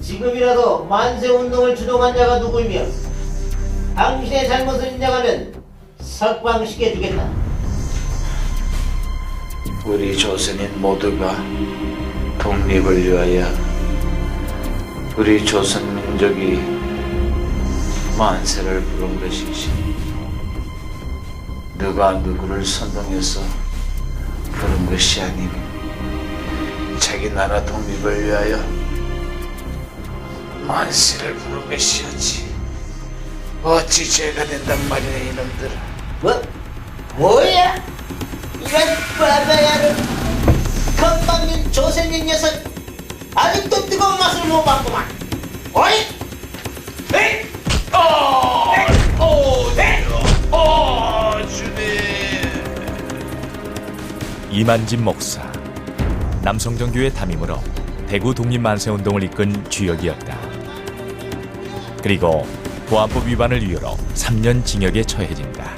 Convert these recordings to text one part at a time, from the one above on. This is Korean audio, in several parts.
지금이라도 만세운동을 주동한 자가 누구이며 당신의 잘못을 인정하면 석방시켜주겠다. 우리 조선인 모두가 독립을 위하여 우리 조선 민족이 만세를 부른 것이지 누가 누구를 선동해서 부른 것이 아니니 자기 나라 독립을 위하여 만세를 부른 것이었지. 어찌 죄가 된단 말이냐 이놈들. 뭐야? 이런 바바야를 건방진 조선인 녀석 아직도 뜨거운 맛을 못 봤구만. 어이? 네? 주님. 이만진 목사, 남성정교회 담임으로 대구 독립만세운동을 이끈 주역이었다. 그리고 보안법 위반을 이유로 3년 징역에 처해진다.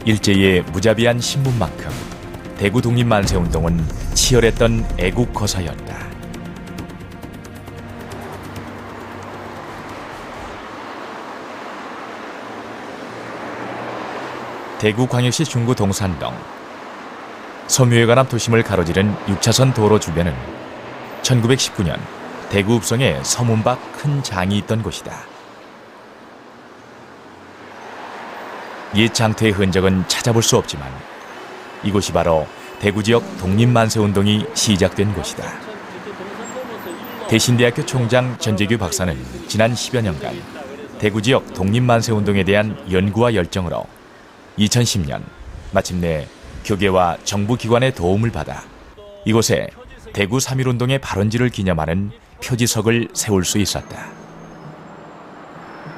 일제의 무자비한 신분만큼 대구 독립만세운동은 치열했던 애국 거사였다. 대구광역시 중구 동산동. 섬유에 관한 도심을 가로지른 6차선 도로 주변은 1919년 대구 읍성에 서문 밖 큰 장이 있던 곳이다. 옛 장터의 흔적은 찾아볼 수 없지만 이곳이 바로 대구 지역 독립만세운동이 시작된 곳이다. 대신대학교 총장 전재규 박사는 지난 10여 년간 대구 지역 독립만세운동에 대한 연구와 열정으로 2010년 마침내 교계와 정부기관의 도움을 받아 이곳에 대구 3.1운동의 발원지를 기념하는 표지석을 세울 수 있었다.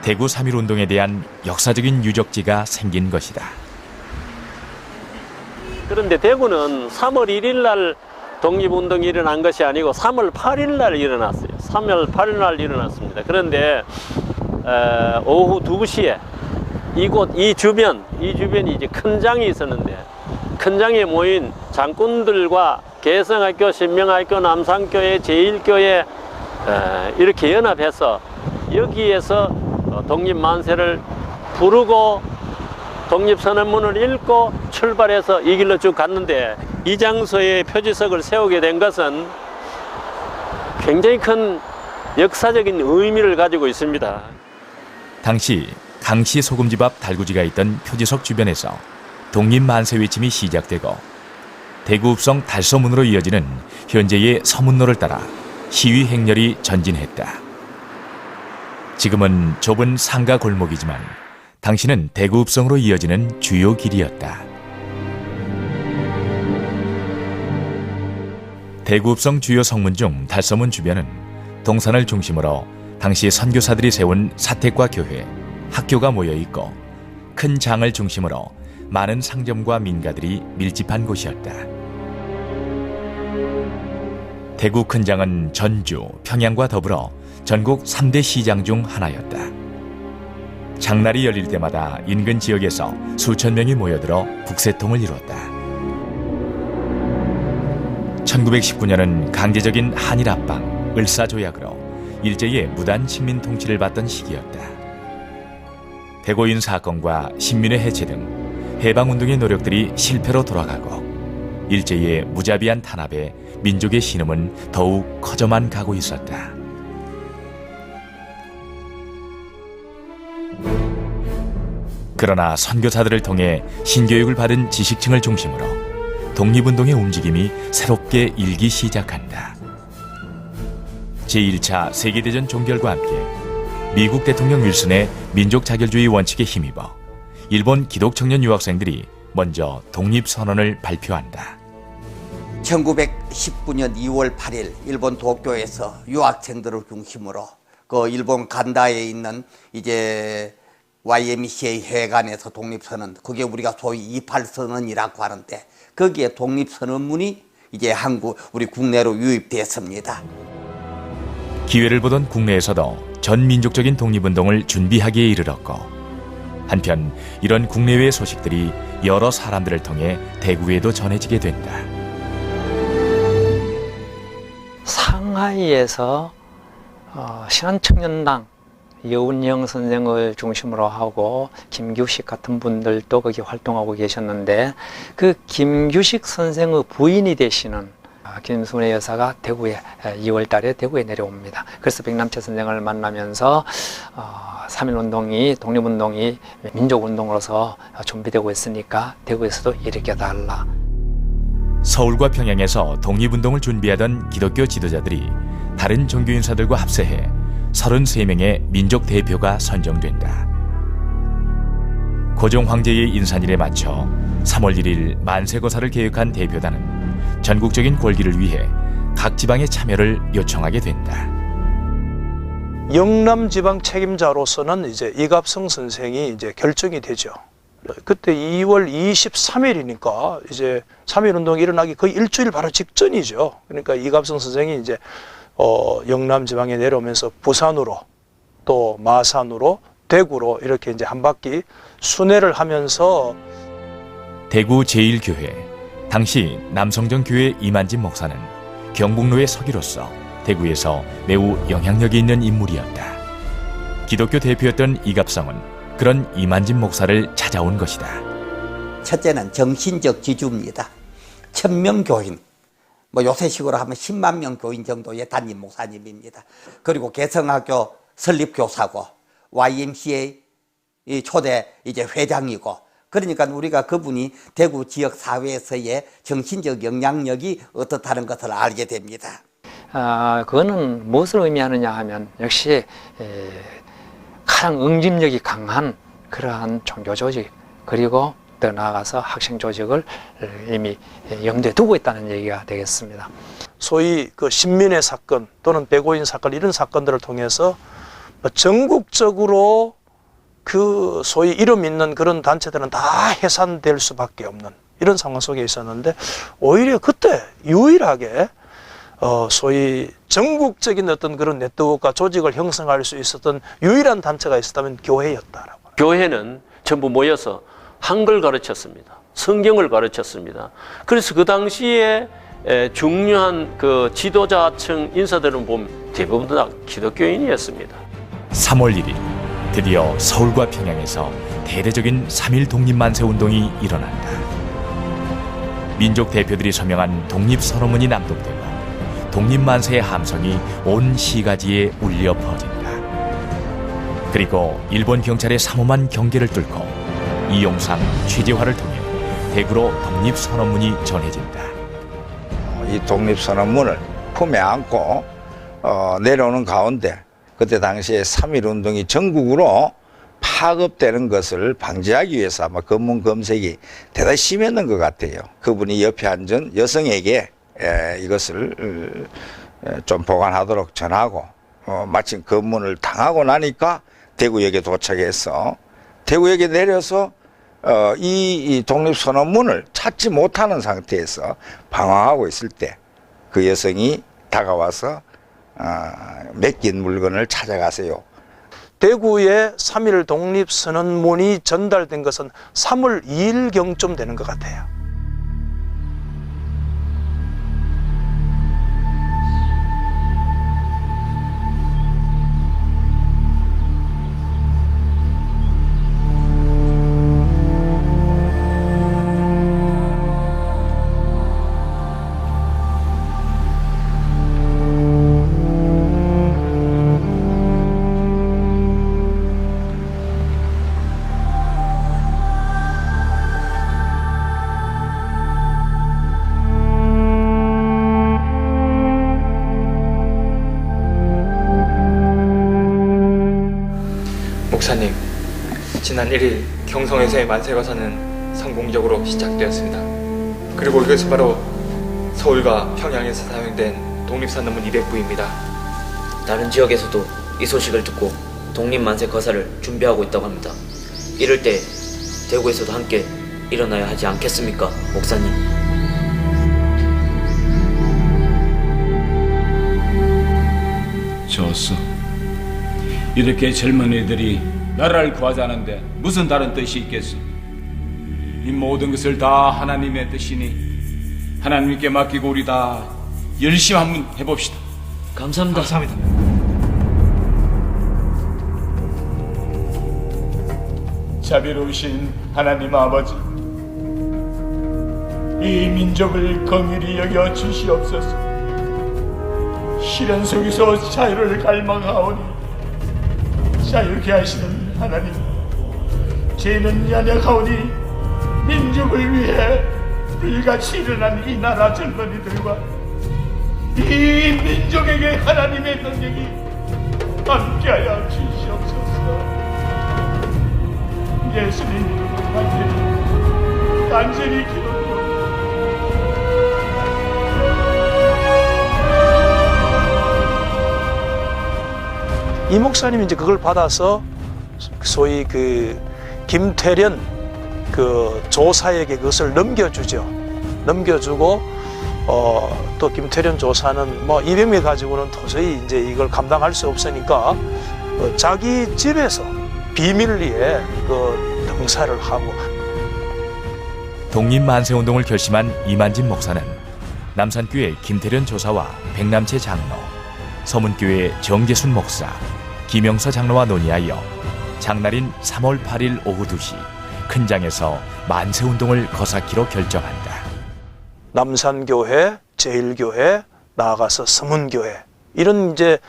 대구 3.1운동에 대한 역사적인 유적지가 생긴 것이다. 그런데 대구는 3월 1일 날 독립운동이 일어난 것이 아니고 3월 8일 날 일어났어요. 3월 8일 날 일어났습니다. 그런데 오후 2시에 이 주변이 이제 큰 장이 있었는데 큰 장에 모인 장군들과 개성학교, 신명학교, 남산교회, 제1교회 이렇게 연합해서 여기에서 독립만세를 부르고 독립선언문을 읽고 출발해서 이 길로 쭉 갔는데 이 장소에 표지석을 세우게 된 것은 굉장히 큰 역사적인 의미를 가지고 있습니다. 당시 강시 소금집 앞 달구지가 있던 표지석 주변에서 독립만세 외침이 시작되고 대구 읍성 달서문으로 이어지는 현재의 서문로를 따라 시위 행렬이 전진했다. 지금은 좁은 상가 골목이지만 당시는 대구 읍성으로 이어지는 주요 길이었다. 대구읍성 주요 성문 중 달서문 주변은 동산을 중심으로 당시 선교사들이 세운 사택과 교회, 학교가 모여 있고 큰 장을 중심으로 많은 상점과 민가들이 밀집한 곳이었다. 대구 큰장은 전주, 평양과 더불어 전국 3대 시장 중 하나였다. 장날이 열릴 때마다 인근 지역에서 수천 명이 모여들어 북새통을 이뤘다. 1919년은 강제적인 한일 합방, 을사조약으로 일제의 무단 식민 통치를 받던 시기였다. 대고인 사건과 신민회 해체 등 해방운동의 노력들이 실패로 돌아가고 일제의 무자비한 탄압에 민족의 신음은 더욱 커져만 가고 있었다. 그러나 선교사들을 통해 신교육을 받은 지식층을 중심으로 독립운동의 움직임이 새롭게 일기 시작한다. 제1차 세계대전 종결과 함께 미국 대통령 윌슨의 민족 자결주의 원칙에 힘입어 일본 기독청년 유학생들이 먼저 독립선언을 발표한다. 1919년 2월 8일 일본 도쿄에서 유학생들을 중심으로 그 일본 간다에 있는 이제 YMCA 회관에서 독립선언, 그게 우리가 소위 28선언이라고 하는데 거기에 독립선언문이 이제 우리 국내로 유입됐습니다. 기회를 보던 국내에서도 전 민족적인 독립운동을 준비하기에 이르렀고 한편 이런 국내외 소식들이 여러 사람들을 통해 대구에도 전해지게 된다. 상하이에서 신한청년당 여운영 선생을 중심으로 하고 김규식 같은 분들도 거기 활동하고 계셨는데 그 김규식 선생의 부인이 되시는 김순애 여사가 대구에 2월 달에 대구에 내려옵니다. 그래서 백남채 선생을 만나면서 3.1운동이 독립운동이 민족운동으로서 준비되고 있으니까 대구에서도 일으켜달라. 서울과 평양에서 독립운동을 준비하던 기독교 지도자들이 다른 종교 인사들과 합세해 33명의 민족 대표가 선정된다. 고종 황제의 인산일에 맞춰 3월 1일 만세거사를 개혁한 대표단은 전국적인 권리를 위해 각 지방의 참여를 요청하게 된다. 영남 지방 책임자로서는 이제 이갑성 선생이 이제 결정이 되죠. 그때 2월 23일이니까 이제 3.1 운동이 일어나기 거의 일주일 바로 직전이죠. 그러니까 이갑성 선생이 이제 영남 지방에 내려오면서 부산으로 또 마산으로 대구로 이렇게 이제 한 바퀴 순회를 하면서 대구 제1교회 당시 남성정교회 이만진 목사는 경북로의 서기로서 대구에서 매우 영향력이 있는 인물이었다. 기독교 대표였던 이갑성은 그런 이만진 목사를 찾아온 것이다. 첫째는 정신적 지주입니다. 1000명 교인, 요새식으로 하면 10만 명 교인 정도의 담임 목사님입니다. 그리고 개성학교 설립교사고 YMCA 초대 이제 회장이고, 그러니까 우리가 그분이 대구 지역 사회에서의 정신적 영향력이 어떻다는 것을 알게 됩니다. 그거는 무엇을 의미하느냐 하면 역시 가장 응집력이 강한 그러한 종교 조직, 그리고 더 나아가서 학생 조직을 이미 염두에 두고 있다는 얘기가 되겠습니다. 소위 그 신민회 사건 또는 백오인 사건, 이런 사건들을 통해서 전국적으로 그 소위 이름 있는 그런 단체들은 다 해산될 수밖에 없는 이런 상황 속에 있었는데, 오히려 그때 유일하게 소위 전국적인 어떤 그런 네트워크와 조직을 형성할 수 있었던 유일한 단체가 있었다면 교회였다라고. 교회는 전부 모여서 한글 가르쳤습니다. 성경을 가르쳤습니다. 그래서 그 당시에 중요한 그 지도자층 인사들은 보면 대부분 다 기독교인이었습니다. 3월 1일 드디어 서울과 평양에서 대대적인 3.1 독립만세 운동이 일어난다. 민족 대표들이 서명한 독립선언문이 낭독되고 독립만세의 함성이 온 시가지에 울려 퍼진다. 그리고 일본 경찰의 삼엄한 경계를 뚫고 이용상, 최재화를 통해 대구로 독립선언문이 전해진다. 이 독립선언문을 품에 안고 내려오는 가운데 그때 당시에 3.1 운동이 전국으로 파급되는 것을 방지하기 위해서 아마 검문 검색이 대단히 심했는 것 같아요. 그분이 옆에 앉은 여성에게 이것을 좀 보관하도록 전하고 마침 검문을 당하고 나니까 대구역에 도착해서 대구역에 내려서 이 독립선언문을 찾지 못하는 상태에서 방황하고 있을 때 그 여성이 다가와서 맡긴 물건을 찾아가세요. 대구에 3.1 독립선언문이 전달된 것은 3월 2일경쯤 되는 것 같아요. 목사님, 지난 1일 경성에서의 만세거사는 성공적으로 시작되었습니다. 그리고 이것이 바로 서울과 평양에서 사용된 독립선언문 200부입니다. 다른 지역에서도 이 소식을 듣고 독립만세거사를 준비하고 있다고 합니다. 이럴 때 대구에서도 함께 일어나야 하지 않겠습니까, 목사님? 좋소. 이렇게 젊은이들이 나라를 구하자는데 무슨 다른 뜻이 있겠소? 이 모든 것을 다 하나님의 뜻이니 하나님께 맡기고 우리 다 열심히 한번 해봅시다. 감사합니다. 자비로우신 하나님 아버지, 이 민족을 긍휼히 여겨 주시옵소서. 시련 속에서 자유를 갈망하오니 자유케 하시는 하나님, 죄는 연약하오니 민족을 위해 불같이 일어난 이 나라 젊은이들과 이 민족에게 하나님의 능력이 함께하여 주시옵소서. 예수님 이름으로 간절히 기도드립니다. 이 목사님이 이제 그걸 받아서 소위 그 김태련 그 조사에게 그것을 넘겨주죠. 넘겨주고 또 김태련 조사는 뭐 200명 가지고는 도저히 이제 이걸 감당할 수 없으니까 자기 집에서 비밀리에 그 등사를 하고. 독립만세운동을 결심한 이만진 목사는 남산교회 김태련 조사와 백남채 장로, 서문교회 정재순 목사, 김영서 장로와 논의하여 장날인 3월 8일 오후 2시 큰장에서 만세운동을 거사키로 결정한다. 남산교회, 제일교회, 나아가서 서문교회, 이런 이제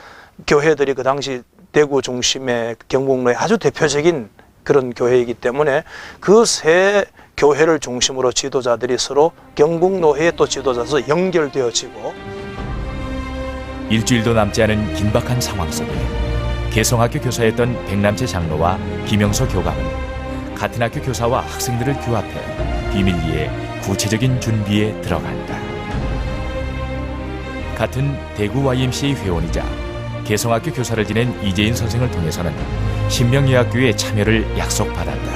교회들이 그 당시 대구 중심의 경북로의 아주 대표적인 그런 교회이기 때문에 그 세 교회를 중심으로 지도자들이 서로 경북노회의 또 지도자로서 연결되어지고, 일주일도 남지 않은 긴박한 상황 속에 개성학교 교사였던 백남채 장로와 김영서 교감은 같은 학교 교사와 학생들을 규합해 비밀리에 구체적인 준비에 들어간다. 같은 대구 YMCA 회원이자 개성학교 교사를 지낸 이재인 선생을 통해서는 신명예학교의 참여를 약속받았다.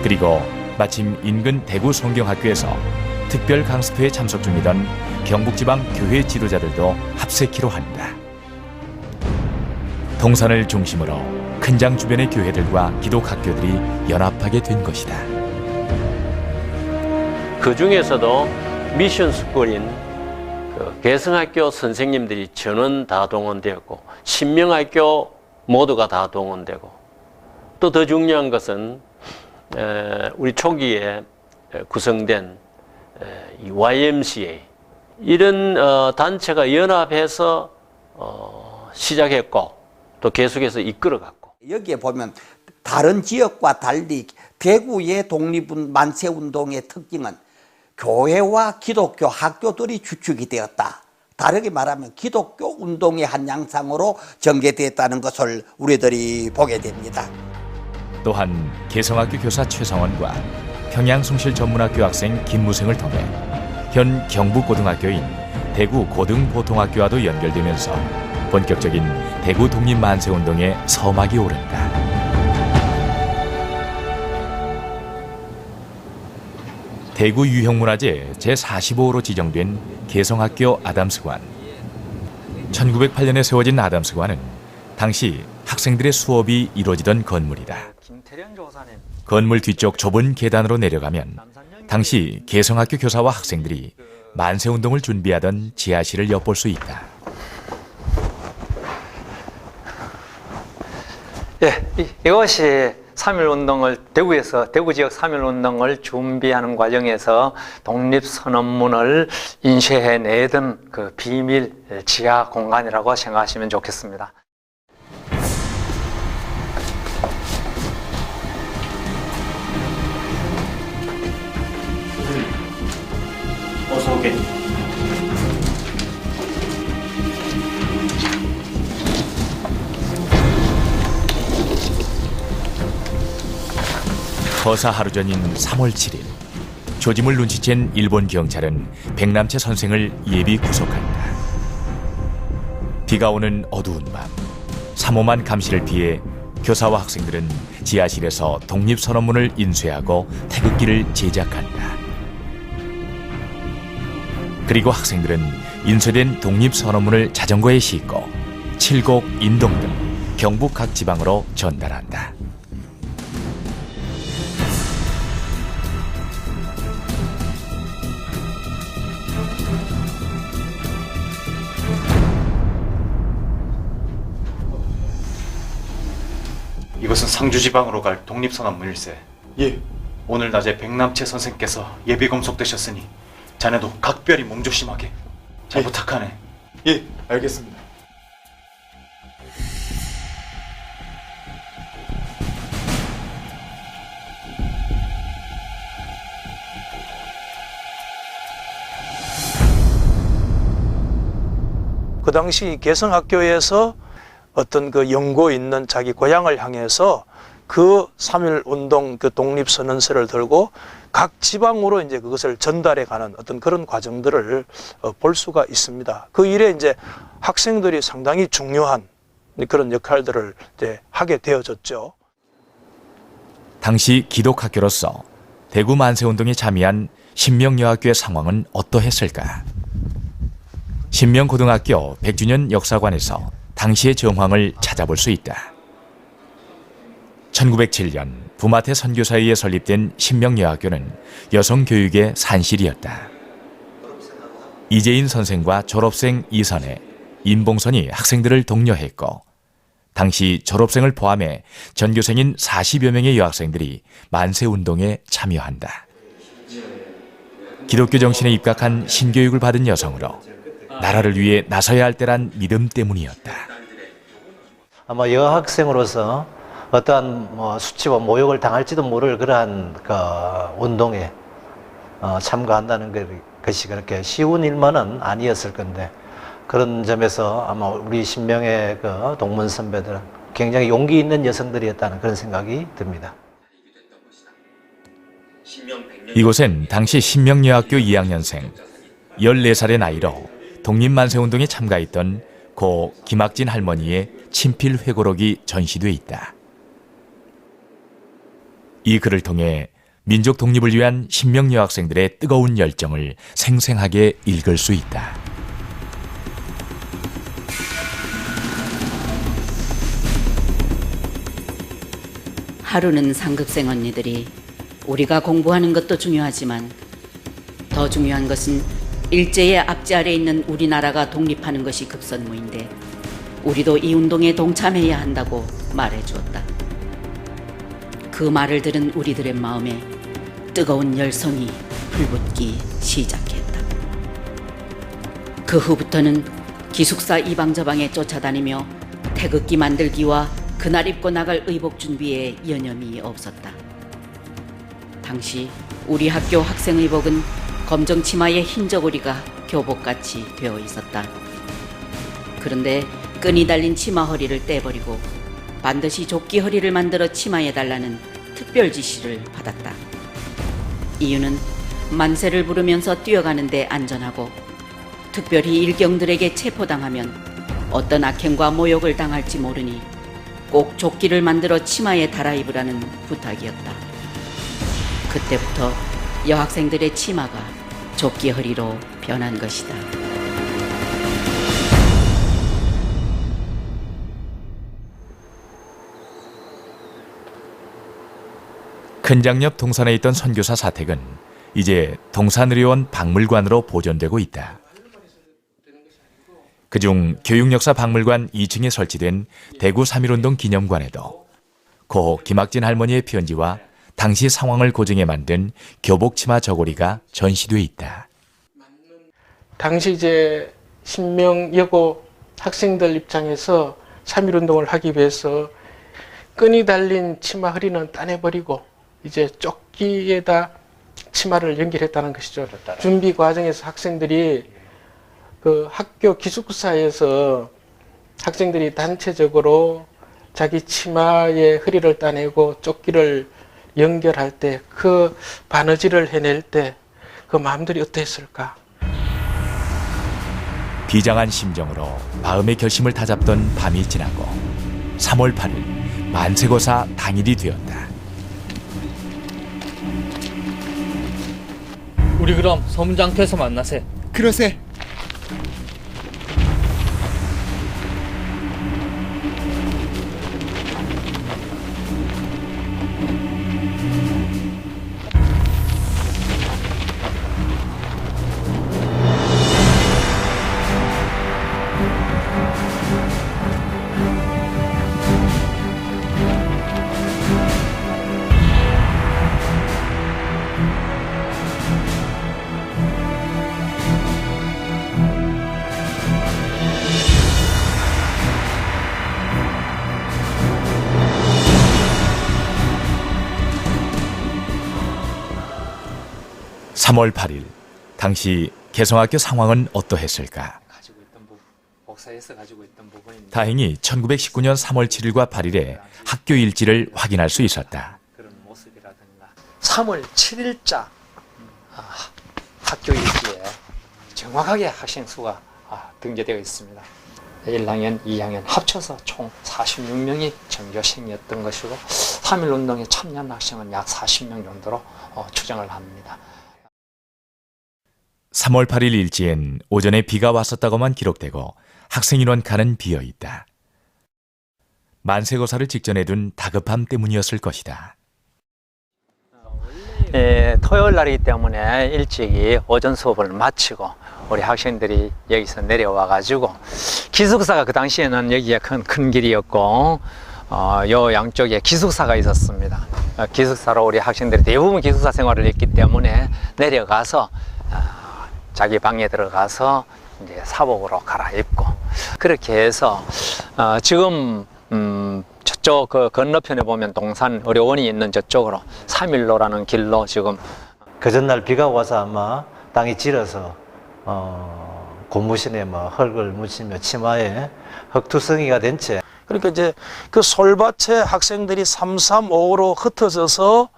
그리고 마침 인근 대구 성경학교에서 특별 강습회에 참석 중이던 경북지방 교회 지도자들도 합세키로 한다. 동산을 중심으로 큰장 주변의 교회들과 기독학교들이 연합하게 된 것이다. 그 중에서도 미션 스쿨인 그 개성학교 선생님들이 전원 다 동원되었고, 신명학교 모두가 다 동원되고, 또 더 중요한 것은 우리 초기에 구성된 이 YMCA, 이런 단체가 연합해서 시작했고 또 계속해서 이끌어갔고. 여기에 보면 다른 지역과 달리 대구의 독립만세운동의 특징은 교회와 기독교 학교들이 주축이 되었다. 다르게 말하면 기독교 운동의 한 양상으로 전개되었다는 것을 우리들이 보게 됩니다. 또한 개성학교 교사 최성원과 평양숭실전문학교 학생 김무생을 통해 현 경북고등학교인 대구고등보통학교와도 연결되면서 본격적인 대구 독립만세운동의 서막이 오른다. 대구 유형문화재 제45호로 지정된 개성학교 아담스관. 1908년에 세워진 아담스관은 당시 학생들의 수업이 이루어지던 건물이다. 건물 뒤쪽 좁은 계단으로 내려가면 당시 개성학교 교사와 학생들이 만세운동을 준비하던 지하실을 엿볼 수 있다. 이것이 3.1운동을 대구에서 대구 지역 3.1운동을 준비하는 과정에서 독립선언문을 인쇄해내던 그 비밀 지하 공간이라고 생각하시면 좋겠습니다. 어서 오게. 거사 하루 전인 3월 7일 조짐을 눈치챈 일본 경찰은 백남채 선생을 예비 구속한다. 비가 오는 어두운 밤 삼엄한 감시를 피해 교사와 학생들은 지하실에서 독립선언문을 인쇄하고 태극기를 제작한다. 그리고 학생들은 인쇄된 독립선언문을 자전거에 싣고 칠곡, 인동 등 경북 각 지방으로 전달한다. 이것은 상주지방으로 갈 독립선언문일세. 예. 오늘 낮에 백남채 선생께서 예비 검속되셨으니 자네도 각별히 몸조심하게. 잘 부탁하네. 예, 알겠습니다. 그 당시 개성학교에서 어떤 그 연고 있는 자기 고향을 향해서 그 3.1운동 그 독립선언서를 들고 각 지방으로 이제 그것을 전달해 가는 어떤 그런 과정들을 볼 수가 있습니다. 그 일에 이제 학생들이 상당히 중요한 그런 역할들을 이제 하게 되어졌죠. 당시 기독학교로서 대구 만세운동에 참여한 신명여학교의 상황은 어떠했을까? 신명고등학교 100주년 역사관에서 당시의 정황을 찾아볼 수 있다. 1907년 부마태 선교사에 의해 설립된 신명여학교는 여성교육의 산실이었다. 이재인 선생과 졸업생 이선혜, 임봉선이 학생들을 독려했고 당시 졸업생을 포함해 전교생인 40여 명의 여학생들이 만세운동에 참여한다. 기독교 정신에 입각한 신교육을 받은 여성으로 나라를 위해 나서야 할 때란 믿음 때문이었다. 아마 여학생으로서 어떠한 수치와 모욕을 당할지도 모를 그러한 그 운동에 참가한다는 것이 그렇게 쉬운 일만은 아니었을 건데 그런 점에서 아마 우리 신명의 그 동문 선배들은 굉장히 용기 있는 여성들이었다는 그런 생각이 듭니다. 이곳엔 당시 신명여학교 2학년생 14살의 나이로 독립만세운동에 참가했던 고 김학진 할머니의 친필 회고록이 전시돼 있다. 이 글을 통해 민족 독립을 위한 신명여학생들의 뜨거운 열정을 생생하게 읽을 수 있다. 하루는 상급생 언니들이 우리가 공부하는 것도 중요하지만 더 중요한 것은 일제의 압제 아래 있는 우리나라가 독립하는 것이 급선무인데 우리도 이 운동에 동참해야 한다고 말해주었다. 그 말을 들은 우리들의 마음에 뜨거운 열성이 불붙기 시작했다. 그 후부터는 기숙사 이방저방에 쫓아다니며 태극기 만들기와 그날 입고 나갈 의복 준비에 여념이 없었다. 당시 우리 학교 학생 의복은 검정 치마에 흰 저고리가 교복같이 되어 있었다. 그런데 끈이 달린 치마 허리를 떼버리고 반드시 조끼 허리를 만들어 치마에 달라는 특별 지시를 받았다. 이유는 만세를 부르면서 뛰어가는데 안전하고 특별히 일경들에게 체포당하면 어떤 악행과 모욕을 당할지 모르니 꼭 조끼를 만들어 치마에 달아입으라는 부탁이었다. 그때부터 여학생들의 치마가 조끼 허리로 변한 것이다. 큰장 옆 동산에 있던 선교사 사택은 이제 동산의료원 박물관으로 보존되고 있다. 그중 교육역사 박물관 2층에 설치된 대구 3.1운동 기념관에도 고 김학진 할머니의 편지와 당시 상황을 고증해 만든 교복치마 저고리가 전시돼 있다. 당시 이제 신명 여고 학생들 입장에서 3.1운동을 하기 위해서 끈이 달린 치마 허리는 따내버리고 이제 조끼에다 치마를 연결했다는 것이죠. 준비 과정에서 학생들이 그 학교 기숙사에서 학생들이 단체적으로 자기 치마의 허리를 따내고 조끼를 연결할 때 그 바느질을 해낼 때 그 마음들이 어떠했을까? 비장한 심정으로 마음의 결심을 다잡던 밤이 지나고 3월 8일 만세거사 당일이 되었다. 우리 그럼 서문장터에서 만나세. 그러세. (3월 8일) 당시 개성학교 상황은 어떠했을까? 다행히 1919년 3월 7일과 8일에 학교 일지를 확인할 수 있었다. 3월 7일자 학교 일지에 정확하게 학생 수가 등재되어 있습니다. 1학년, 2학년 합쳐서 총 46명이 전교생이었던 것이고 3.1운동에 참여한 학생은 약 40명 정도로 추정을 합니다. 3월 8일 일지엔 오전에 비가 왔었다고만 기록되고 학생인원 칸은 비어있다. 만세거사를 직전에 둔 다급함 때문이었을 것이다. 토요일 날이기 때문에 일찍이 오전 수업을 마치고 우리 학생들이 여기서 내려와 가지고 기숙사가 그 당시에는 여기가 큰 길이었고 요 양쪽에 기숙사가 있었습니다. 기숙사로 우리 학생들이 대부분 기숙사 생활을 했기 때문에 내려가서 자기 방에 들어가서 이제 사복으로 갈아입고 그렇게 해서 지금 저쪽 그 건너편에 보면 동산 의료원이 있는 저쪽으로 3.1로라는 길로 지금 그 전날 비가 와서 아마 땅이 질어서 고무신에 뭐 흙을 묻히며 치마에 흙투성이가 된 채 그러니까 이제 그 솔밭에 학생들이 335로 흩어져서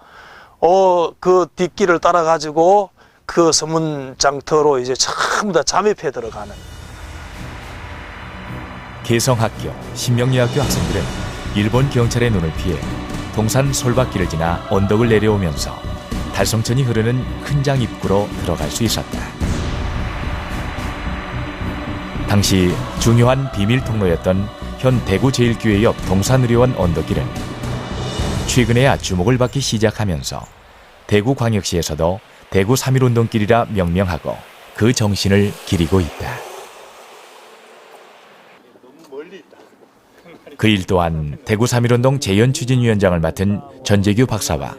그 뒷길을 따라 가지고 그 서문장터로 이제 전부 다 잠입해 들어가는. 개성학교, 신명여학교 학생들은 일본 경찰의 눈을 피해 동산 솔밭길을 지나 언덕을 내려오면서 달성천이 흐르는 큰장 입구로 들어갈 수 있었다. 당시 중요한 비밀 통로였던 현 대구 제1교회 옆 동산의료원 언덕길은 최근에야 주목을 받기 시작하면서 대구광역시에서도 대구 3.1운동길이라 명명하고 그 정신을 기리고 있다. 그 일 또한 대구 3.1운동 재연추진위원장을 맡은 전재규 박사와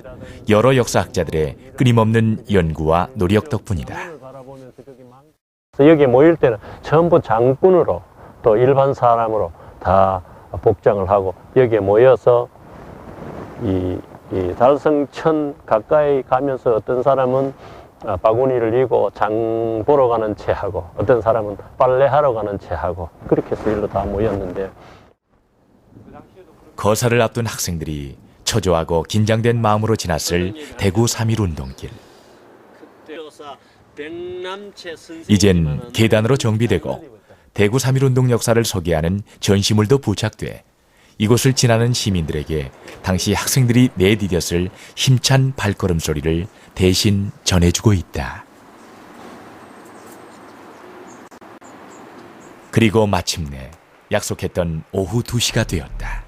여러 역사학자들의 끊임없는 연구와 노력 덕분이다. 여기에 모일 때는 전부 장군으로 또 일반 사람으로 다 복장을 하고 여기에 모여서 이 달성천 가까이 가면서 어떤 사람은 바구니를 이고 장 보러 가는 채 하고 어떤 사람은 빨래하러 가는 채 하고 그렇게 해서 일로 다 모였는데 거사를 앞둔 학생들이 초조하고 긴장된 마음으로 지났을 대구 3.1운동길. 이젠 계단으로 정비되고 대구 3.1운동 역사를 소개하는 전시물도 부착돼 이곳을 지나는 시민들에게 당시 학생들이 내디뎠을 힘찬 발걸음 소리를 대신 전해주고 있다. 그리고 마침내 약속했던 오후 2시가 되었다.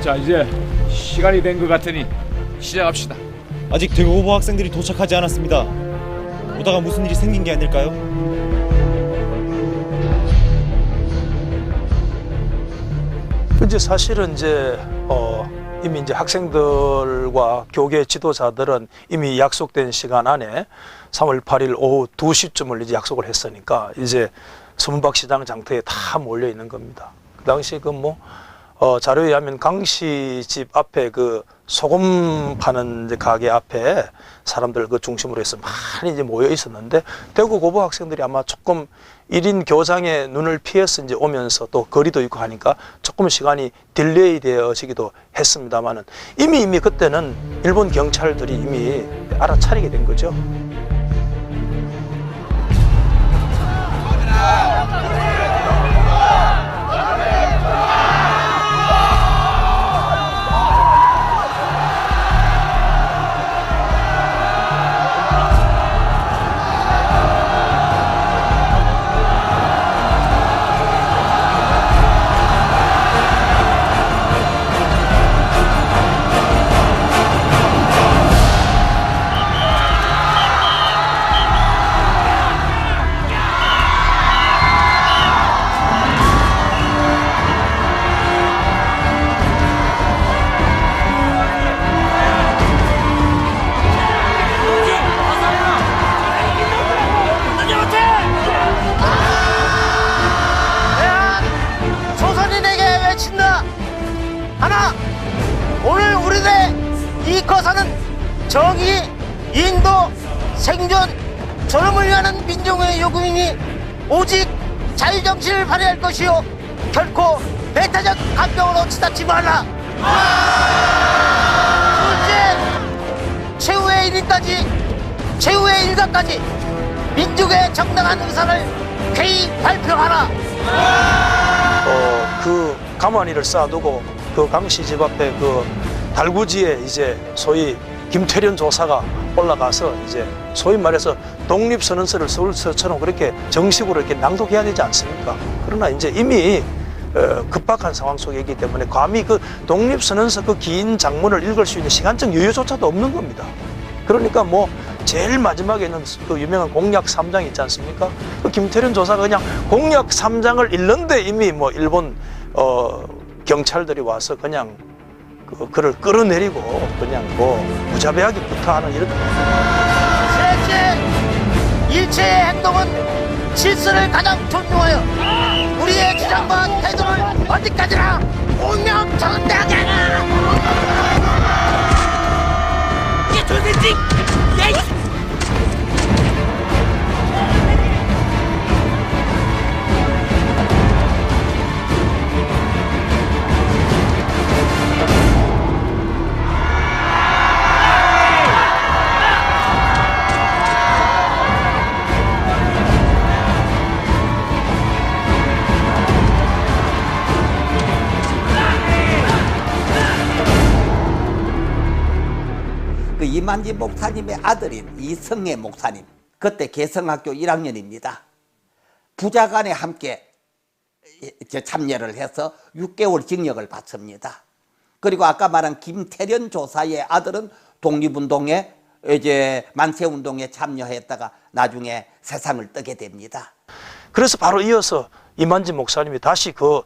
자, 이제 시간이 된 것 같으니 시작합시다. 아직 대구고보 학생들이 도착하지 않았습니다. 오다가 무슨 일이 생긴 게 아닐까요? 이제 사실은 이제 이미 이제 학생들과 교계 지도자들은 이미 약속된 시간 안에 3월 8일 오후 2시쯤을 이제 약속을 했으니까 이제 서문박 시장 장터에 다 몰려 있는 겁니다. 그 당시 자료에 하면 강씨 집 앞에 그 소금 파는 이제 가게 앞에 사람들 그 중심으로 해서 많이 이제 모여 있었는데 대구 고보 학생들이 아마 조금 1인 교장의 눈을 피해서 이제 오면서 또 거리도 있고 하니까 조금 시간이 딜레이 되어지기도 했습니다만은 이미 그때는 일본 경찰들이 이미 알아차리게 된 거죠. 정의, 인도, 생존, 존엄을 위하는 민중의 요구이니 오직 자유정신을 발휘할 것이요 결코 배타적 감정으로 치닫지 말라. 둘째, 최후의 1인까지 최후의 일가까지 민족의 정당한 의사를 회의 발표하라. 그 가만히를 쌓아두고 그 강씨 집 앞에 그 달구지에 이제 소위 김태련 조사가 올라가서 이제 소위 말해서 독립선언서를 서울서처럼 그렇게 정식으로 이렇게 낭독해야 되지 않습니까? 그러나 이제 이미 급박한 상황 속에 있기 때문에 감히 그 독립선언서 그 긴 장문을 읽을 수 있는 시간적 여유조차도 없는 겁니다. 그러니까 제일 마지막에 있는 그 유명한 공약 3장 있지 않습니까? 그 김태련 조사가 그냥 공약 3장을 읽는데 이미 일본 경찰들이 와서 그냥 그를 끌어내리고 그냥 무자비하게부터 하는 이런. 셋째, 일체의 행동은 질서를 가장 존중하여 우리의 주장과 태도를 어디까지나 공명정당하게 하라. 이게 조선지. 이만지 목사님의 아들인 이성애 목사님, 그때 개성학교 1학년입니다. 부자간에 함께 참여를 해서 6개월 징역을 받습니다. 그리고 아까 말한 김태련 조사의 아들은 독립운동에 이제 만세운동에 참여했다가 나중에 세상을 뜨게 됩니다. 그래서 바로 이어서 이만진 목사님이 다시 그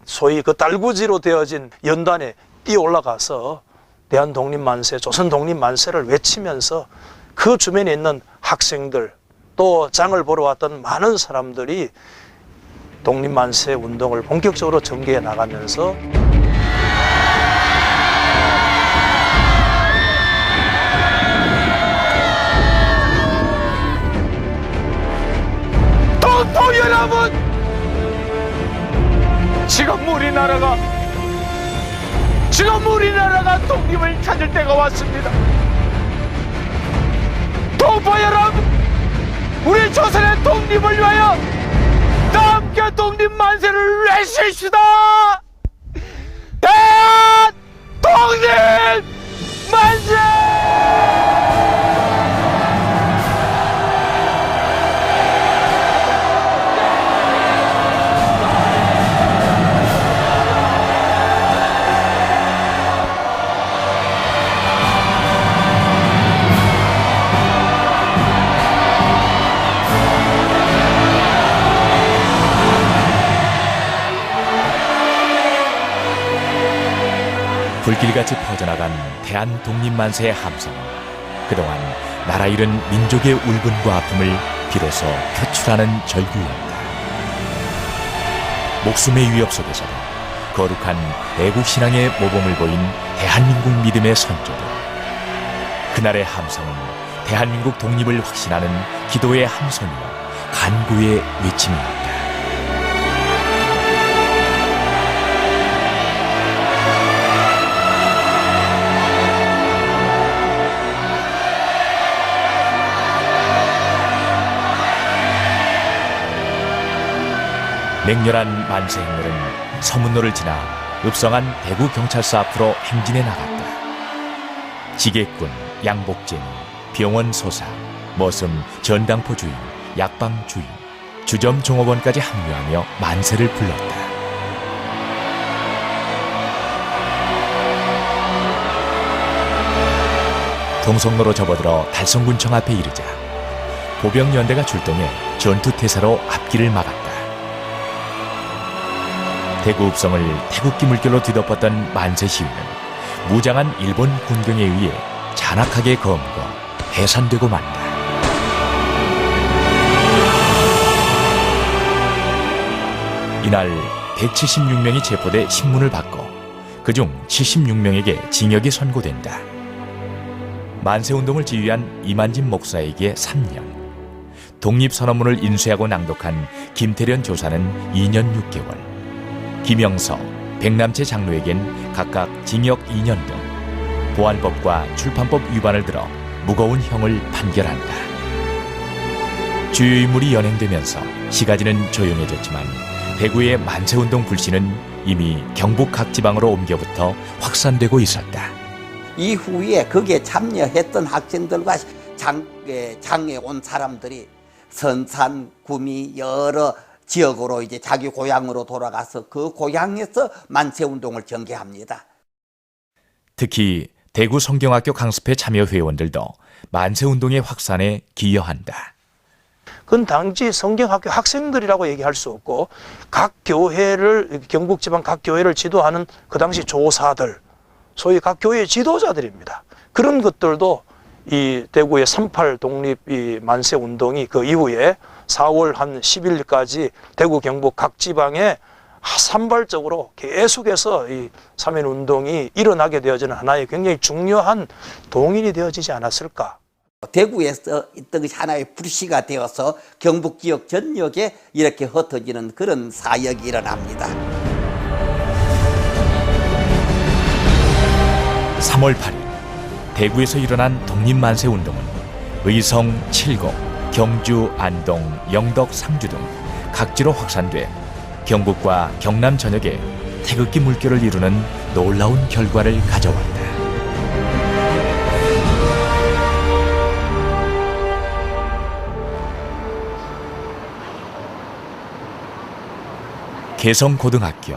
소위 그 달구지로 되어진 연단에 뛰어 올라가서 대한 독립만세, 조선 독립만세를 외치면서 그 주변에 있는 학생들 또 장을 보러 왔던 많은 사람들이 독립만세 운동을 본격적으로 전개해 나가면서 동포 여러분, 지금 우리나라가 독립을 찾을 때가 왔습니다. 동포 여러분, 우리 조선의 독립을 위하여 다 함께 독립 만세를 외칩시다. 대한 독립 만세! 불길같이 퍼져나간 대한독립만세의 함성은 그동안 나라 잃은 민족의 울분과 아픔을 비로소 표출하는 절규였다. 목숨의 위협 속에서도 거룩한 애국신앙의 모범을 보인 대한민국 믿음의 선조들. 그날의 함성은 대한민국 독립을 확신하는 기도의 함성이요 간구의 외침이었다. 맹렬한 만세 행렬은 서문로를 지나 읍성한 대구경찰서 앞으로 행진해 나갔다. 지게꾼, 양복쟁이, 병원소사, 머슴, 전당포 주인, 약방 주인, 주점 종업원까지 합류하며 만세를 불렀다. 동성로로 접어들어 달성군청 앞에 이르자 보병연대가 출동해 전투태세로 앞길을 막았다. 대구 읍성을 태극기 물결로 뒤덮었던 만세 시위는 무장한 일본 군경에 의해 잔악하게 거물고 해산되고 만다. 이날 176명이 체포돼 신문을 받고 그중 76명에게 징역이 선고된다. 만세운동을 지휘한 이만진 목사에게 3년, 독립선언문을 인쇄하고 낭독한 김태련 조사는 2년 6개월, 김영서, 백남채 장로에겐 각각 징역 2년 등 보안법과 출판법 위반을 들어 무거운 형을 판결한다. 주요 인물이 연행되면서 시가지는 조용해졌지만 대구의 만세운동 불씨는 이미 경북 각 지방으로 옮겨부터 확산되고 있었다. 이후에 거기에 참여했던 학생들과 장에 온 사람들이 선산, 구미 여러 지역으로 이제 자기 고향으로 돌아가서 그 고향에서 만세운동을 전개합니다. 특히 대구 성경학교 강습회 참여 회원들도 만세운동의 확산에 기여한다. 그건 당시 성경학교 학생들이라고 얘기할 수 없고 각 교회를 경북지방 각 교회를 지도하는 그 당시 조사들, 소위 각 교회의 지도자들입니다. 그런 것들도 이 대구의 3.8 독립 이 만세 운동이 그 이후에 4월 한 10일까지 대구 경북 각 지방에 산발적으로 계속해서 이 3.1 운동이 일어나게 되어지는 하나의 굉장히 중요한 동인이 되어지지 않았을까. 대구에서 있던 것이 하나의 불씨가 되어서 경북 지역 전역에 이렇게 흩어지는 그런 사역이 일어납니다. 3월 8일 대구에서 일어난 독립만세 운동은 의성, 칠곡, 경주, 안동, 영덕, 상주 등 각지로 확산돼 경북과 경남 전역에 태극기 물결을 이루는 놀라운 결과를 가져왔다. 개성고등학교.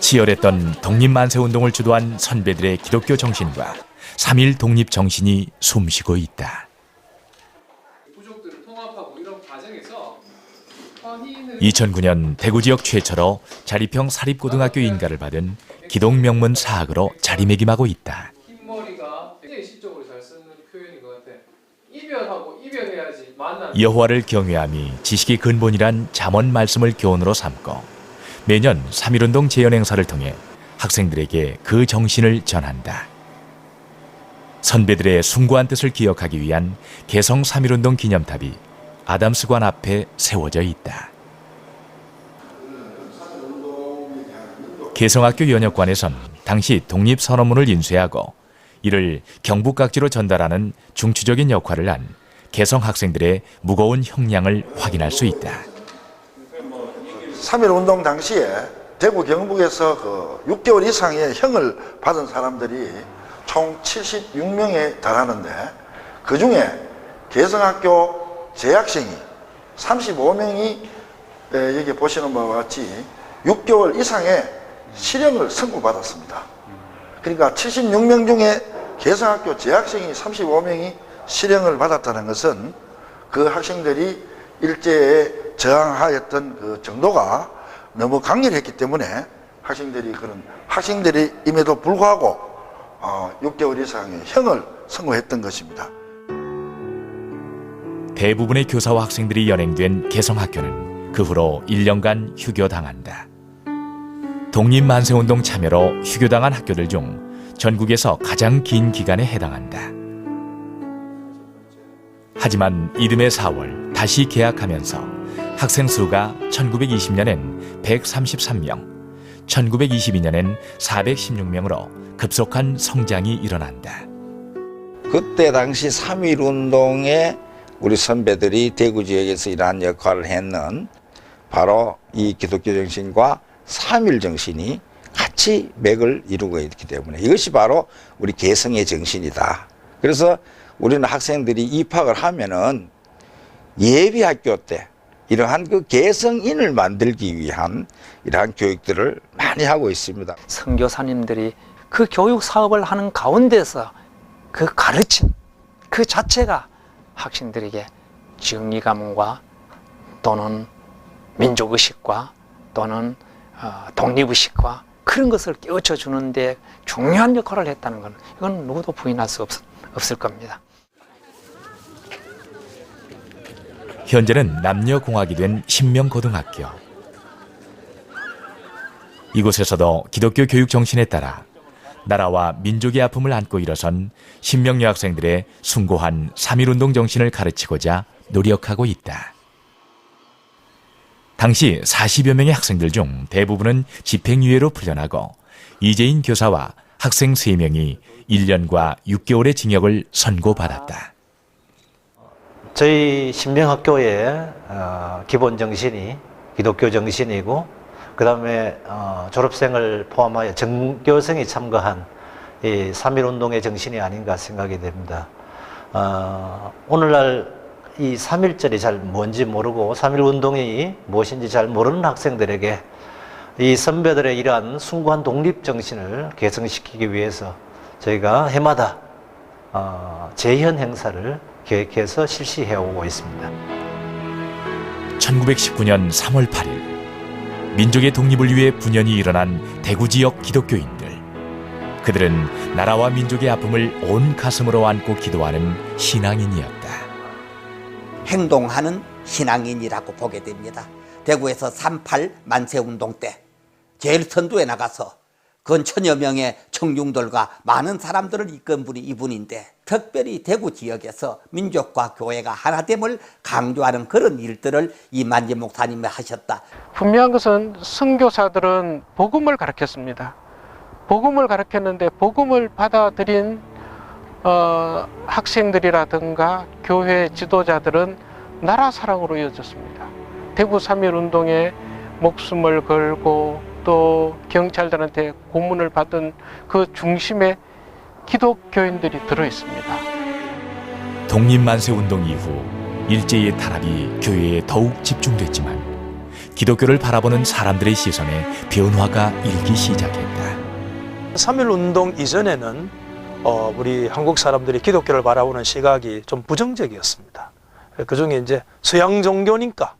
치열했던 독립만세운동을 주도한 선배들의 기독교 정신과 3.1 독립 정신이 숨쉬고 있다. 2009년 대구 지역 최초로 자립형 사립고등학교 인가를 받은 기독명문 사학으로 자리매김하고 있다. 흰머리가 굉장히 시적으로 잘 쓰는 표현인 것 같아. 이별하고 이별해야지 만나. 여호와를 경외함이 지식의 근본이란 잠언 말씀을 교훈으로 삼고 매년 3.1운동 재연 행사를 통해 학생들에게 그 정신을 전한다. 선배들의 숭고한 뜻을 기억하기 위한 개성 3.1운동 기념탑이 아담스관 앞에 세워져 있다. 개성학교 연역관에선 당시 독립선언문을 인쇄하고 이를 경북각지로 전달하는 중추적인 역할을 한 개성 학생들의 무거운 형량을 확인할 수 있다. 3.1운동 당시에 대구 경북에서 그 6개월 이상의 형을 받은 사람들이 총 76명에 달하는데 그중에 개성학교 재학생이 35명이 여기 보시는 바와 같이 6개월 이상의 실형을 선고받았습니다. 그러니까 76명 중에 개성학교 재학생이 35명이 실형을 받았다는 것은 그 학생들이 일제에 저항하였던 그 정도가 너무 강렬했기 때문에 학생들임에도 불구하고 6개월 이상의 형을 선고했던 것입니다. 대부분의 교사와 학생들이 연행된 개성학교는 그 후로 1년간 휴교당한다. 독립만세운동 참여로 휴교당한 학교들 중 전국에서 가장 긴 기간에 해당한다. 하지만 이듬해 4월 다시 개학하면서 학생 수가 1920년엔 133명, 1922년엔 416명으로 급속한 성장이 일어난다. 그때 당시 3.1운동에 우리 선배들이 대구 지역에서 이러한 역할을 했는 바로 이 기독교 정신과 3.1 정신이 같이 맥을 이루고 있기 때문에 이것이 바로 우리 개성의 정신이다. 그래서 우리는 학생들이 입학을 하면은 예비학교 때 이러한 그 개성인을 만들기 위한 이러한 교육들을 많이 하고 있습니다. 선교사님들이 그 교육 사업을 하는 가운데서 그 가르침 그 자체가 학생들에게 정의감과 또는 민족의식과 또는 독립의식과 그런 것을 깨우쳐 주는데 중요한 역할을 했다는 건 이건 누구도 부인할 수 없을 겁니다. 현재는 남녀공학이 된 신명고등학교. 이곳에서도 기독교 교육 정신에 따라 나라와 민족의 아픔을 안고 일어선 신명여 학생들의 숭고한 3.1운동 정신을 가르치고자 노력하고 있다. 당시 40여 명의 학생들 중 대부분은 집행유예로 풀려나고 이재인 교사와 학생 3명이 1년과 6개월의 징역을 선고받았다. 저희 신명학교의 기본 정신이 기독교 정신이고 그 다음에 졸업생을 포함하여 전교생이 참가한 이 3.1운동의 정신이 아닌가 생각이 됩니다. 오늘날 이 3.1절이 잘 뭔지 모르고 3.1운동이 무엇인지 잘 모르는 학생들에게 이 선배들의 이러한 숭고한 독립정신을 개성시키기 위해서 저희가 해마다 재현 행사를 계획해서 실시해오고 있습니다. 1919년 3월 8일 민족의 독립을 위해 분연히 일어난 대구 지역 기독교인들. 그들은 나라와 민족의 아픔을 온 가슴으로 안고 기도하는 신앙인이었다. 행동하는 신앙인이라고 보게 됩니다. 대구에서 3.8 만세운동 때 제일 선두에 나가서 근 1000여 명의 청중들과 많은 사람들을 이끈 분이 이분인데 특별히 대구 지역에서 민족과 교회가 하나됨을 강조하는 그런 일들을 이만지 목사님이 하셨다. 분명한 것은 선교사들은 복음을 가르쳤습니다. 복음을 가르쳤는데 복음을 받아들인 학생들이라든가 교회 지도자들은 나라 사랑으로 이어졌습니다. 대구 3.1운동에 목숨을 걸고 또 경찰들한테 고문을 받은 그 중심에 기독교인들이 들어있습니다. 독립만세운동 이후 일제의 탄압이 교회에 더욱 집중됐지만 기독교를 바라보는 사람들의 시선에 변화가 일기 시작했다. 3.1운동 이전에는 우리 한국 사람들이 기독교를 바라보는 시각이 좀 부정적이었습니다. 그중에 이제 서양 종교니까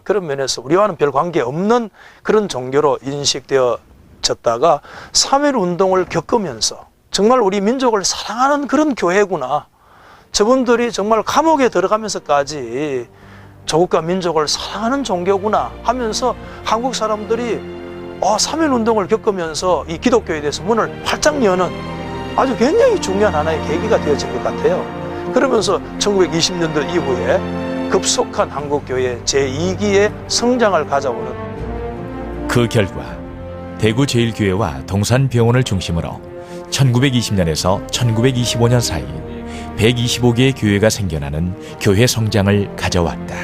그런 면에서 우리와는 별 관계 없는 그런 종교로 인식되어졌다가 3.1운동을 겪으면서 정말 우리 민족을 사랑하는 그런 교회구나. 저분들이 정말 감옥에 들어가면서까지 조국과 민족을 사랑하는 종교구나 하면서 한국 사람들이 3.1운동을 겪으면서 이 기독교에 대해서 문을 활짝 여는 아주 굉장히 중요한 하나의 계기가 되어진 것 같아요. 그러면서 1920년도 이후에 급속한 한국교회 제2기의 성장을 가져오는 그 결과 대구 제1교회와 동산병원을 중심으로 1920년에서 1925년 사이 125개의 교회가 생겨나는 교회 성장을 가져왔다.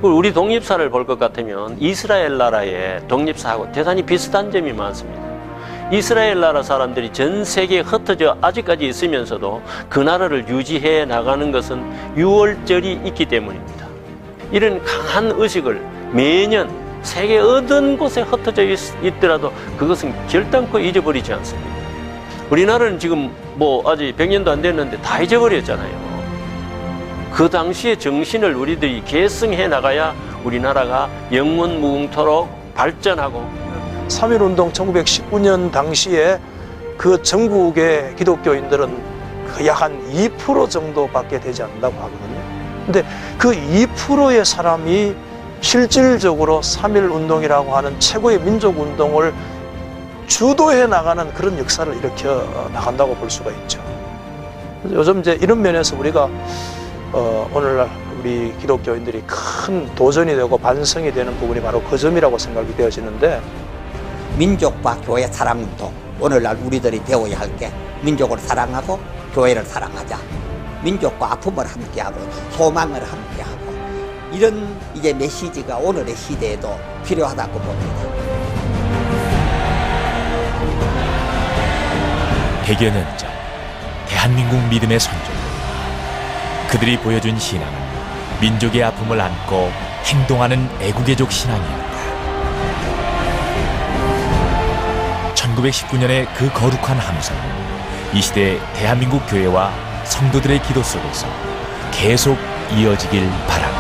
우리 독립사를 볼 것 같으면 이스라엘 나라의 독립사하고 대단히 비슷한 점이 많습니다. 이스라엘 나라 사람들이 전 세계에 흩어져 아직까지 있으면서도 그 나라를 유지해 나가는 것은 유월절이 있기 때문입니다. 이런 강한 의식을 매년 세계 어떤 곳에 흩어져 있더라도 그것은 결단코 잊어버리지 않습니다. 우리나라는 지금 아직 100년도 안 됐는데 다 잊어버렸잖아요. 그 당시의 정신을 우리들이 계승해 나가야 우리나라가 영원무궁토록 발전하고 3.1운동 1919년 당시에 그 전국의 기독교인들은 약 한 2% 정도밖에 되지 않는다고 하거든요. 근데 그 2%의 사람이 실질적으로 3.1운동이라고 하는 최고의 민족운동을 주도해 나가는 그런 역사를 일으켜 나간다고 볼 수가 있죠. 요즘 이제 이런 면에서 우리가 오늘날 우리 기독교인들이 큰 도전이 되고 반성이 되는 부분이 바로 그 점이라고 생각이 되어지는데 민족과 교회 사랑운동 오늘날 우리들이 배워야 할 게 민족을 사랑하고 교회를 사랑하자. 민족과 아픔을 함께하고 소망을 함께하고 이런 이제 메시지가 오늘의 시대에도 필요하다고 봅니다. 100여 년 전 대한민국 믿음의 선조 그들이 보여준 신앙은 민족의 아픔을 안고 행동하는 애국애족 신앙이었다. 1919년의 그 거룩한 함성은 이 시대 대한민국 교회와 성도들의 기도 속에서 계속 이어지길 바랍니다.